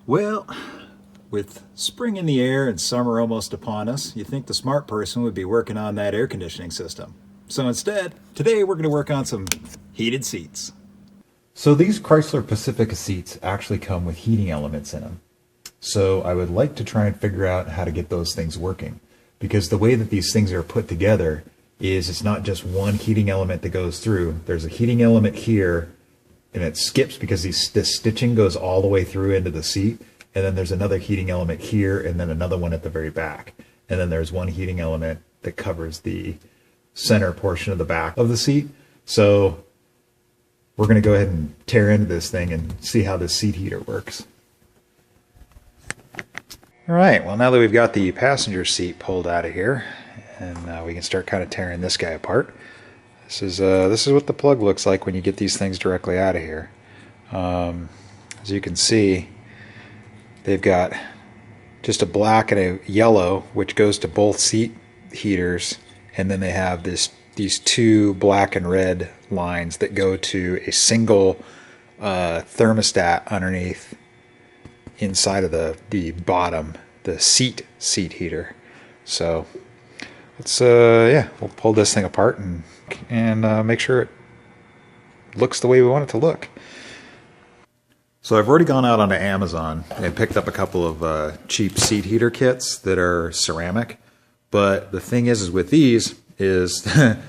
Well, with spring in the air and summer almost upon us, you think the smart person would be working on that air conditioning system. So instead, today we're going to work on some heated seats. So these Chrysler Pacifica seats actually come with heating elements in them. So I would like to try and figure out how to get those things working. Because the way that these things are put together is it's not just one heating element that goes through. There's a heating element here, and it skips because this stitching goes all the way through into the seat. And then there's another heating element here, and then another one at the very back. And then there's one heating element that covers the center portion of the back of the seat. So we're going to go ahead and tear into this thing and see how this seat heater works. All right, well, now that we've got the passenger seat pulled out of here, and we can start kind of tearing this guy apart. This is what the plug looks like when you get these things directly out of here. As you can see, they've got just a black and a yellow, which goes to both seat heaters, and then they have these two black and red lines that go to a single thermostat underneath inside of the bottom, the seat heater. So let's we'll pull this thing apart and make sure it looks the way we want it to look. So I've already gone out onto Amazon and picked up a couple of cheap seat heater kits that are ceramic. But the thing is with these is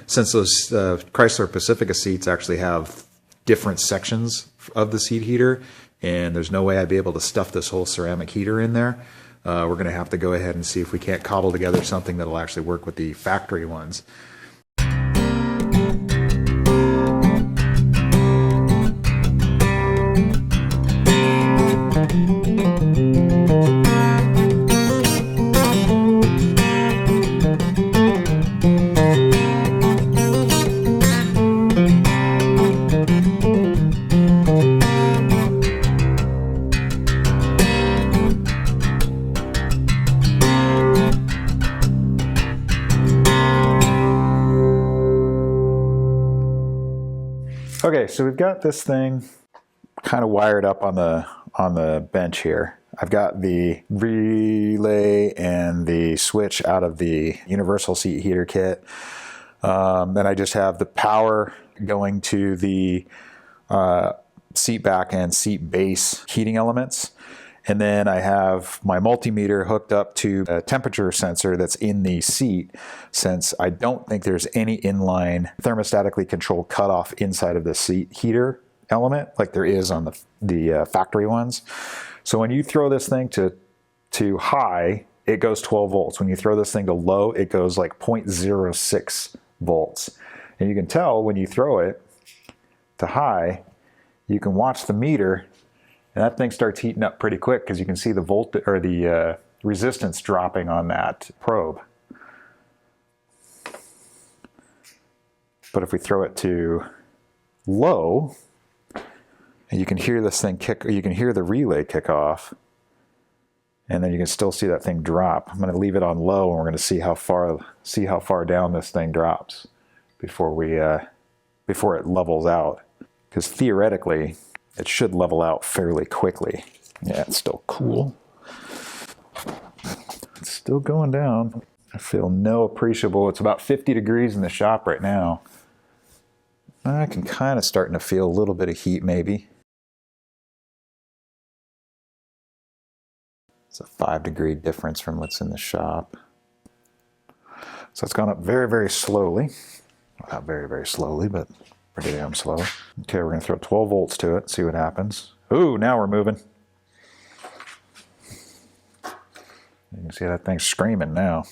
since those Chrysler Pacifica seats actually have different sections of the seat heater, and there's no way I'd be able to stuff this whole ceramic heater in there, we're going to have to go ahead and see if we can't cobble together something that'll actually work with the factory ones. Okay, so we've got this thing kind of wired up on the bench here. I've got the relay and the switch out of the universal seat heater kit. Then I just have the power going to the seat back and seat base heating elements. And then I have my multimeter hooked up to a temperature sensor that's in the seat, since I don't think there's any inline thermostatically controlled cutoff inside of the seat heater element like there is on the factory ones. So when you throw this thing to high, it goes 12 volts. When you throw this thing to low, it goes like 0.06 volts. And you can tell when you throw it to high, you can watch the meter, and that thing starts heating up pretty quick because you can see the voltage or the resistance dropping on that probe. But if we throw it to low, and you can hear this thing kick, you can hear the relay kick off, and then you can still see that thing drop. I'm going to leave it on low, and we're going to see how far down this thing drops before it levels out. Because theoretically, it should level out fairly quickly. Yeah, it's still cool. It's still going down. I feel no appreciable. It's about 50 degrees in the shop right now. I can kind of starting to feel a little bit of heat maybe. It's a 5-degree difference from what's in the shop. So it's gone up very, very slowly. Well, not very, very slowly, but pretty damn slow. Okay, we're going to throw 12 volts to it, see what happens. Ooh, now we're moving. You can see that thing's screaming now.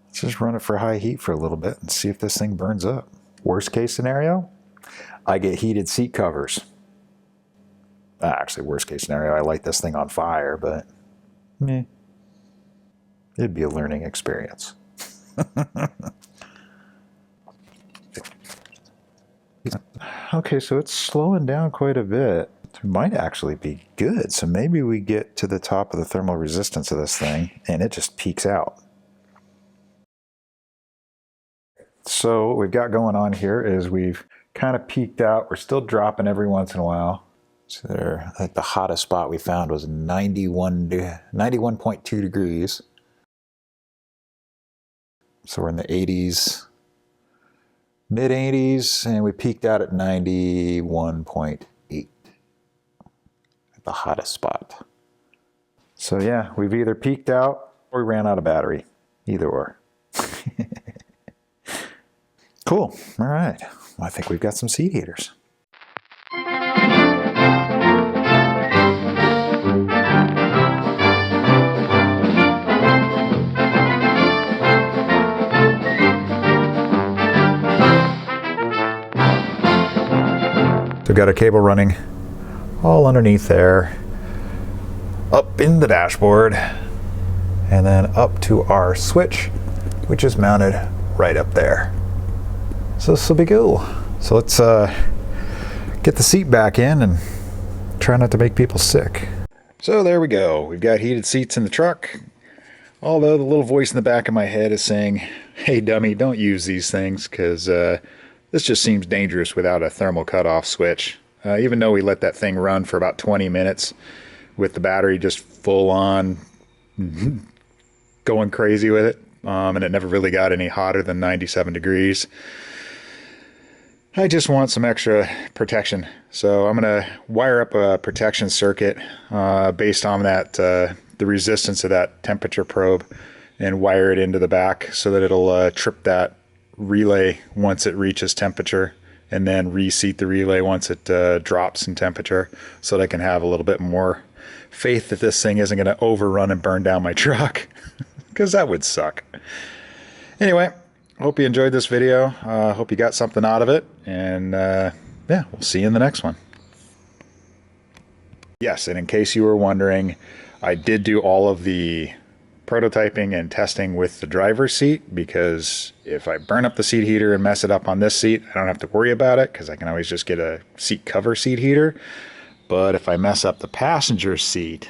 Let's just run it for high heat for a little bit and see if this thing burns up. Worst case scenario, I get heated seat covers. Actually, worst case scenario, I light this thing on fire, but meh. It'd be a learning experience. Okay, so it's slowing down quite a bit. It might actually be good. So maybe we get to the top of the thermal resistance of this thing and it just peaks out. So what we've got going on here is we've kind of peaked out. We're still dropping every once in a while. So there, I think the hottest spot we found was 91.2 degrees. So we're in the 80s, mid 80s, and we peaked out at 91.8 at the hottest spot. So yeah, we've either peaked out or we ran out of battery. Either or. Cool. All right. Well, I think we've got some seat heaters. So we've got a cable running all underneath there, up in the dashboard, and then up to our switch, which is mounted right up there. So this will be cool. So let's get the seat back in and try not to make people sick. So there we go. We've got heated seats in the truck. Although the little voice in the back of my head is saying, hey dummy, don't use these things, because this just seems dangerous without a thermal cutoff switch. Even though we let that thing run for about 20 minutes with the battery just full on going crazy with it, and it never really got any hotter than 97 degrees. I just want some extra protection. So I'm going to wire up a protection circuit based on that the resistance of that temperature probe, and wire it into the back so that it'll trip that relay once it reaches temperature, and then reseat the relay once it drops in temperature, so that I can have a little bit more faith that this thing isn't going to overrun and burn down my truck, because that would suck. Anyway, hope you enjoyed this video. Hope you got something out of it, and yeah, we'll see you in the next one. Yes, and in case you were wondering, I did do all of the prototyping and testing with the driver's seat, because if I burn up the seat heater and mess it up on this seat, I don't have to worry about it, because I can always just get a seat cover seat heater. But if I mess up the passenger seat,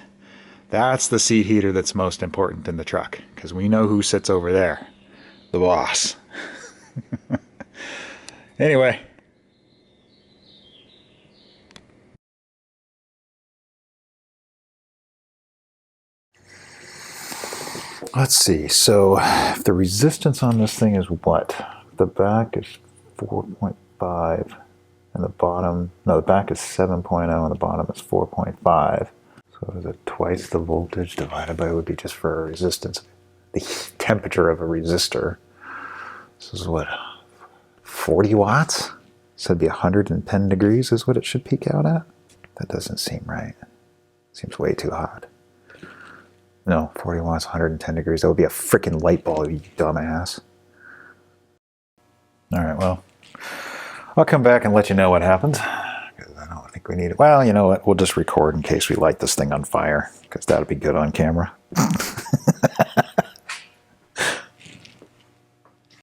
that's the seat heater that's most important in the truck, because we know who sits over there. The boss. Anyway. Let's see. So if the resistance on this thing is what? The back is 4.5 and the bottom, no, the back is 7.0 and the bottom is 4.5. So is it twice the voltage divided by, would be just for a resistance, the temperature of a resistor. This is what, 40 watts? So it'd be 110 degrees is what it should peak out at? That doesn't seem right. Seems way too hot. No, 40 watts, 110 degrees. That would be a freaking light bulb, you dumbass. All right, well, I'll come back and let you know what happens. Because I don't think we need it. Well, you know what? We'll just record in case we light this thing on fire, because that'll be good on camera.